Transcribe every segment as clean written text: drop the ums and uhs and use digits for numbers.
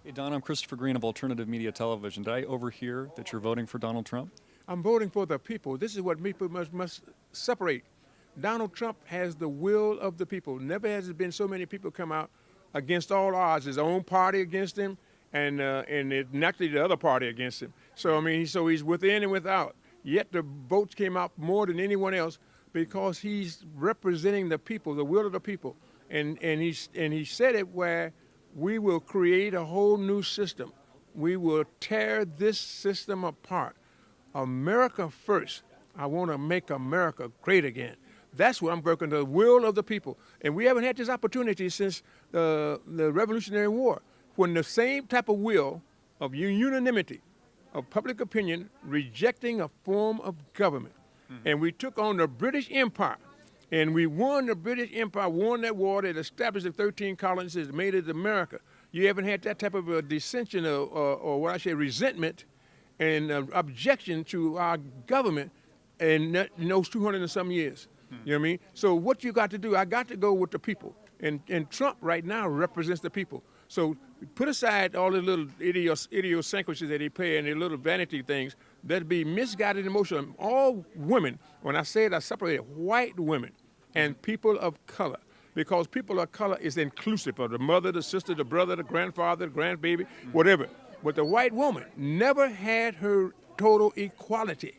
Hey, Don, I'm Christopher Green of Alternative Media Television. Did I overhear that you're voting for Donald Trump? I'm voting for the people. This is what people must separate. Donald Trump has the will of the people. Never has there been so many people come out against all odds. His own party against him, and naturally the other party against him. So I mean, so he's within and without. Yet the votes came out more than anyone else because he's representing the people, the will of the people, and he said it where we will create a whole new system. We will tear this system apart. America first. I want to make America great again. That's what I'm working, the will of the people. And we haven't had this opportunity since the Revolutionary War, when the same type of will of unanimity of public opinion rejecting a form of government. And we took on the British Empire. And we won the British Empire, won that war that established the 13 colonies, that made it America. You haven't had that type of a dissension or what I say resentment and objection to our government in those 200 and some years. You know what I mean? So what you got to do, I got to go with the people. And Trump right now represents the people. So put aside all the little idiosyncrasies that he play and the little vanity things that be misguided emotion. All women, when I say it, I separate white women and people of color. Because people of color is inclusive of the mother, the sister, the brother, the grandfather, the grandbaby, whatever. But the white woman never had her total equality.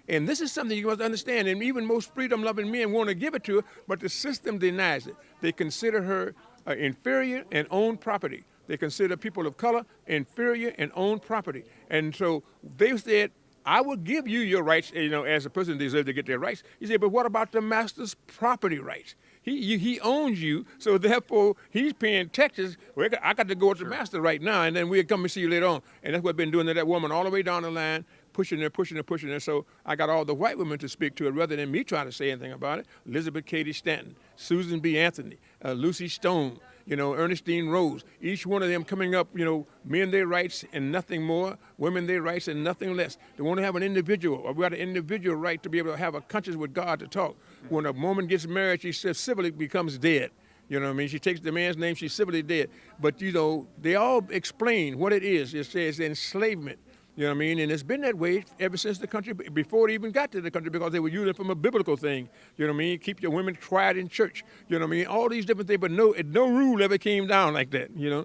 And this is something you must understand. And even most freedom-loving men want to give it to her, but the system denies it. They consider her inferior and own property. They consider people of color inferior and own property. And so they said, I will give you your rights, as a person deserves to get their rights. He said, but what about the master's property rights? He owns you, so therefore he's paying taxes. Well, I got to go with the master right now, and then we'll come and see you later on. And that's what I've been doing to that woman all the way down the line, pushing her. So I got all the white women to speak to it rather than me trying to say anything about it. Elizabeth Cady Stanton, Susan B. Anthony, Lucy Stone, Ernestine Rose, each one of them coming up, men their rights and nothing more, women their rights and nothing less. They want to have an individual, or we got an individual right to be able to have a conscience with God to talk. When a woman gets married, she civilly becomes dead. You know what I mean? She takes the man's name, she's civilly dead. But, they all explain what it is. It says enslavement. You know what I mean? And it's been that way ever since the country, before it even got to the country, because they were using it from a biblical thing. You know what I mean? Keep your women quiet in church. You know what I mean? All these different things, but no rule ever came down like that, Yeah,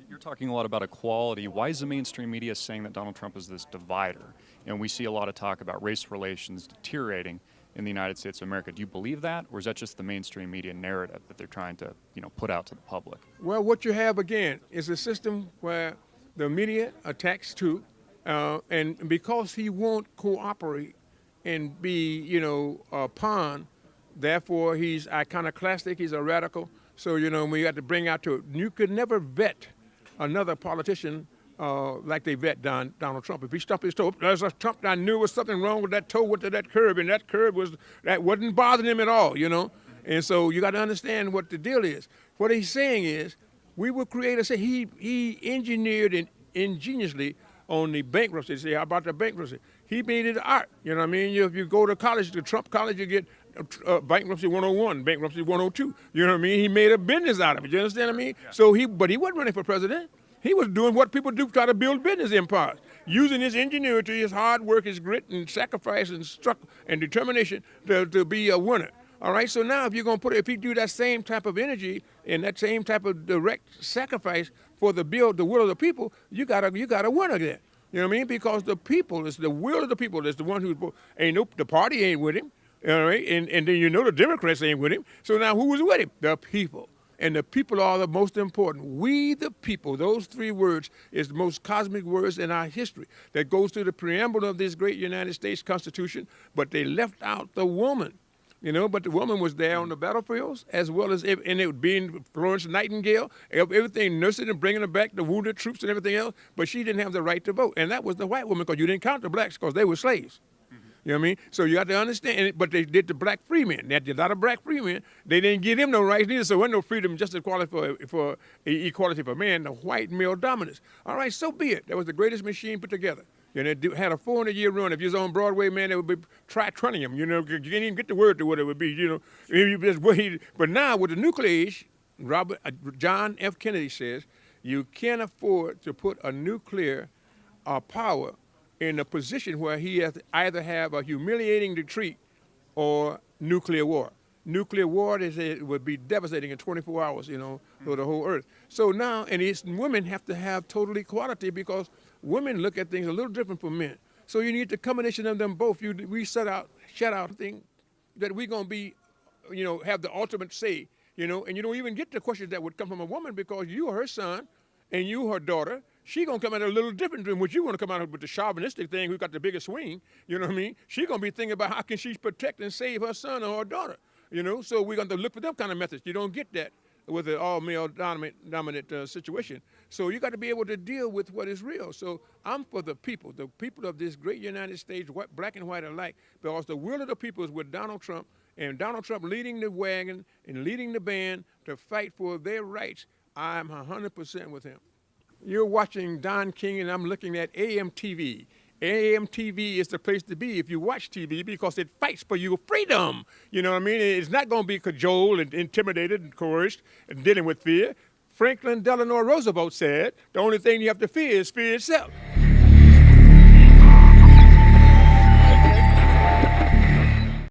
you're talking a lot about equality. Why is the mainstream media saying that Donald Trump is this divider? And we see a lot of talk about race relations deteriorating in the United States of America. Do you believe that, or is that just the mainstream media narrative that they're trying to, put out to the public? Well, what you have, again, is a system where the media attacks too, and because he won't cooperate and be, a pawn, therefore he's iconoclastic, he's a radical. So, we got to bring out to it. You could never vet another politician like they vet Donald Trump. If he stumped his toe, there's a Trump, I knew there was something wrong with that toe, with that curb, and that curb wasn't bothering him at all, And so you got to understand what the deal is. What he's saying is, we will create he engineered and ingeniously on the bankruptcy. Say, how about the bankruptcy? He made it art. You know what I mean? If you go to college, to Trump College, you get bankruptcy 101, bankruptcy 102. You know what I mean? He made a business out of it. You understand what I mean? Yeah. So but he wasn't running for president. He was doing what people do, try to build business empires, using his ingenuity, his hard work, his grit and sacrifice and struggle and determination to be a winner. All right, so now if you do that same type of energy and that same type of direct sacrifice for the will of the people, you got a winner there. You know what I mean? Because the people, it's the will of the people. It's the one the party ain't with him. All right, and then the Democrats ain't with him. So now who was with him? The people. And the people are the most important. We the people, those three words is the most cosmic words in our history that goes through the preamble of this great United States Constitution, but they left out the woman. But the woman was there on the battlefields as well as, and it being Florence Nightingale, everything, nursing and bringing her back, the wounded troops and everything else, but she didn't have the right to vote. And that was the white woman, because you didn't count the blacks because they were slaves. You know what I mean? So you got to understand, but they did the black free men. They had a lot of black free men. They didn't give them no rights neither, so there wasn't no freedom, just equality for equality for man, the white male dominance. All right, so be it. That was the greatest machine put together. It had a 400-year run. If you was on Broadway, man, it would be tritronium. You can't even get the word to what it would be. If you just wait. But now with the nuclear age, John F. Kennedy says, You can't afford to put a nuclear power in a position where he has to either have a humiliating retreat or nuclear war. Nuclear war would be devastating in 24 hours, for the whole earth. So now, and women have to have total equality because women look at things a little different from men. So you need the combination of them both. We shut out thing that we're going to be, have the ultimate say, and you don't even get the questions that would come from a woman because you are her son and you her daughter. She going to come out a little different than what you want to come out with the chauvinistic thing who got the biggest swing, you know what I mean? She going to be thinking about how can she protect and save her son or her daughter, So we're going to look for them kind of methods. You don't get that with an all-male dominant situation. So you got to be able to deal with what is real. So I'm for the people of this great United States, black and white alike, because the will of the people is with Donald Trump, and Donald Trump leading the wagon and leading the band to fight for their rights. I'm 100% with him. You're watching Don King, and I'm looking at AMTV. AMTV is the place to be if you watch TV because it fights for your freedom. You know what I mean? It's not going to be cajoled and intimidated and coerced and dealing with fear. Franklin Delano Roosevelt said, the only thing you have to fear is fear itself.